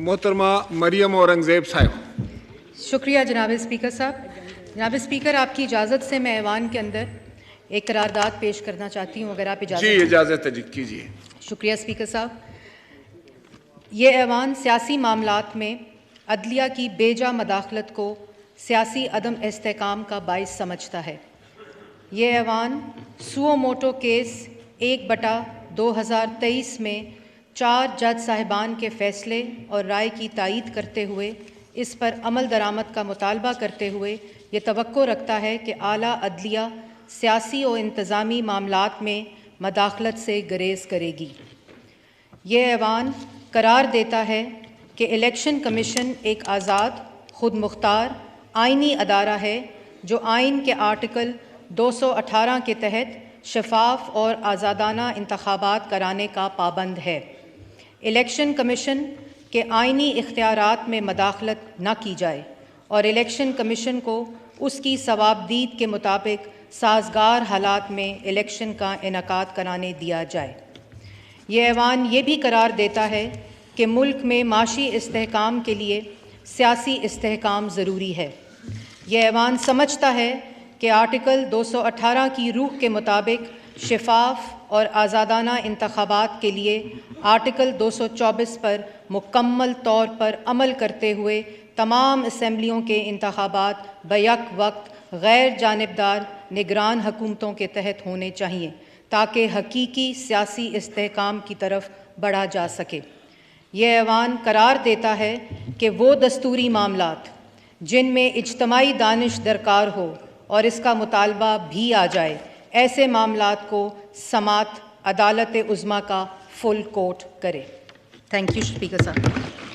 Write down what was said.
محترمہ مریم اورنگزیب صاحب۔ شکریہ جناب اسپیکر صاحب۔ جناب اسپیکر، آپ کی اجازت سے میں ایوان کے اندر ایک قرارداد پیش کرنا چاہتی ہوں، اگر آپ اجازت جی اجازت ہے، جی کیجیے۔ شکریہ اسپیکر صاحب۔ یہ ایوان سیاسی معاملات میں عدلیہ کی بے جا مداخلت کو سیاسی عدم استحکام کا باعث سمجھتا ہے۔ یہ ایوان سوو موٹو کیس 1/2023 میں 4 جج صاحبان کے فیصلے اور رائے کی تائید کرتے ہوئے اس پر عمل درآمد کا مطالبہ کرتے ہوئے یہ توقع رکھتا ہے کہ اعلیٰ عدلیہ سیاسی و انتظامی معاملات میں مداخلت سے گریز کرے گی۔ یہ ایوان قرار دیتا ہے کہ الیکشن کمیشن ایک آزاد، خود مختار آئینی ادارہ ہے جو آئین کے آرٹیکل 218 کے تحت شفاف اور آزادانہ انتخابات کرانے کا پابند ہے۔ الیکشن کمیشن کے آئینی اختیارات میں مداخلت نہ کی جائے اور الیکشن کمیشن کو اس کی ثوابدید کے مطابق سازگار حالات میں الیکشن کا انعقاد کرانے دیا جائے۔ یہ ایوان یہ بھی قرار دیتا ہے کہ ملک میں معاشی استحکام کے لیے سیاسی استحکام ضروری ہے۔ یہ ایوان سمجھتا ہے کہ آرٹیکل 218 کی روح کے مطابق شفاف اور آزادانہ انتخابات کے لیے آرٹیکل 224 پر مکمل طور پر عمل کرتے ہوئے تمام اسمبلیوں کے انتخابات بیک وقت غیر جانبدار نگران حکومتوں کے تحت ہونے چاہئیں تاکہ حقیقی سیاسی استحکام کی طرف بڑھا جا سکے۔ یہ ایوان قرار دیتا ہے کہ وہ دستوری معاملات جن میں اجتماعی دانش درکار ہو اور اس کا مطالبہ بھی آ جائے، ایسے معاملات کو سماعت عدالت عظمیٰ کا فل کورٹ کرے۔ تھینک یو اسپیکر صاحب۔